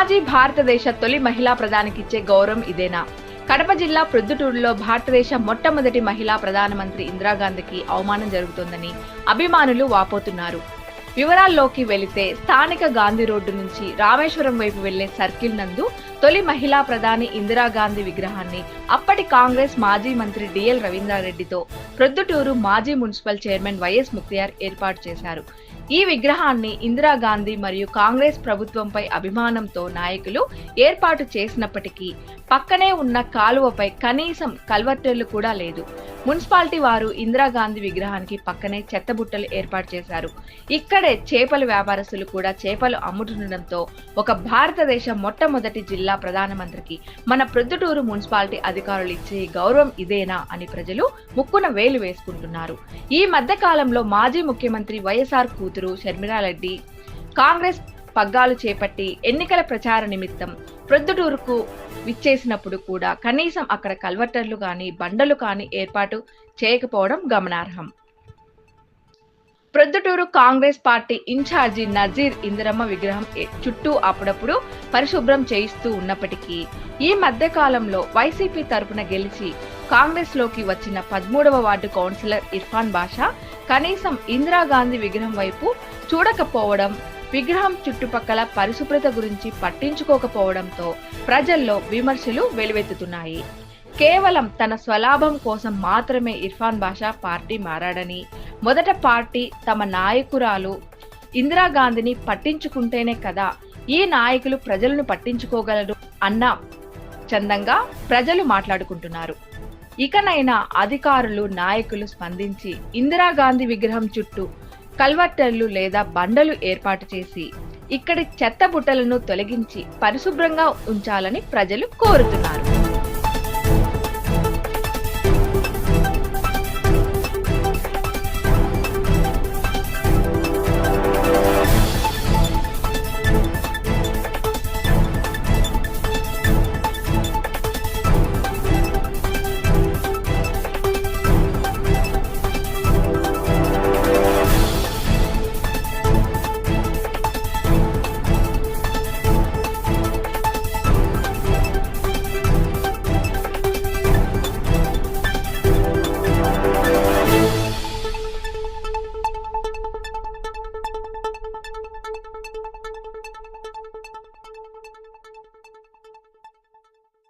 మాజీ భారతదేశ తొలి మహిళా ప్రధానికిచ్చే గౌరవం ఇదేనా? కడప జిల్లా ప్రొద్దుటూరులో భారతదేశ మొట్టమొదటి మహిళా ప్రధానమంత్రి ఇందిరాగాంధీకి అవమానం జరుగుతోందని అభిమానులు వాపోతున్నారు. వివరాల్లోకి వెళితే స్థానిక గాంధీ రోడ్డు నుంచి రామేశ్వరం వైపు వెళ్లే సర్కిల్ నందు తొలి మహిళా ప్రధాని ఇందిరాగాంధీ విగ్రహాన్ని అప్పటి కాంగ్రెస్ మాజీ మంత్రి డిఎల్ రవీంద్రారెడ్డితో ప్రొద్దుటూరు మాజీ మున్సిపల్ చైర్మన్ వైఎస్ ముక్తియార్ ఏర్పాటు చేశారు. ఈ విగ్రహాన్ని ఇందిరాగాంధీ మరియు కాంగ్రెస్ ప్రభుత్వంపై అభిమానంతో నాయకులు ఏర్పాటు చేసినప్పటికీ పక్కనే ఉన్న కాలువపై కనీసం కల్వర్టర్లు కూడా లేదు. మున్సిపాలిటీ వారు ఇందిరాగాంధీ విగ్రహానికి పక్కనే చెత్తబుట్టలు ఏర్పాటు చేశారు. ఇక్కడే చేపల వ్యాపారస్తులు కూడా చేపలు అమ్ముతుండటంతో ఒక భారతదేశ మొట్టమొదటి జిల్లా ప్రధానమంత్రికి మన ప్రొద్దుటూరు మున్సిపాలిటీ అధికారులు ఇచ్చే గౌరవం ఇదేనా అని ప్రజలు ముక్కున వేలు వేసుకుంటున్నారు. ఈ మధ్య కాలంలో మాజీ ముఖ్యమంత్రి వైఎస్ఆర్ కూతురు షర్మిలారెడ్డి కాంగ్రెస్ పగ్గాలు చేపట్టి ఎన్నికల ప్రచార నిమిత్తం ప్రొద్దుటూరుకు విచ్చేసినప్పుడు కూడా కనీసం అక్కడ కల్వర్టర్లు కానీ బండలు కానీ ఏర్పాటు చేయకపోవడం గమనార్హం. ప్రొద్దుటూరు కాంగ్రెస్ పార్టీ ఇన్ఛార్జి నజీర్ ఇందిరమ్మ విగ్రహం చుట్టూ అప్పుడప్పుడు పరిశుభ్రం చేయిస్తూ ఉన్నప్పటికీ ఈ మధ్య కాలంలో వైసీపీ తరపున గెలిచి కాంగ్రెస్ లోకి వచ్చిన 13వ వార్డు కౌన్సిలర్ ఇర్ఫాన్ బాషా కనీసం ఇందిరాగాంధీ విగ్రహం వైపు చూడకపోవడం, విగ్రహం చుట్టుపక్కల పరిశుభ్రత గురించి పట్టించుకోకపోవడంతో ప్రజల్లో విమర్శలు వెలువెత్తుతున్నాయి. కేవలం తన స్వలాభం కోసం మాత్రమే ఇర్ఫాన్ బాషా పార్టీ మారాడని, మొదట పార్టీ తమ నాయకురాలు ఇందిరాగాంధీని పట్టించుకుంటేనే కదా ఈ నాయకులు ప్రజలను పట్టించుకోగలరు అన్న చందంగా ప్రజలు మాట్లాడుకుంటున్నారు. ఇకనైనా అధికారులు, నాయకులు స్పందించి ఇందిరాగాంధీ విగ్రహం చుట్టూ కల్వర్టర్లు లేదా బండలు ఏర్పాటు చేసి ఇక్కడి చెత్త బుట్టలను తొలగించి పరిశుభ్రంగా ఉంచాలని ప్రజలు కోరుతున్నారు.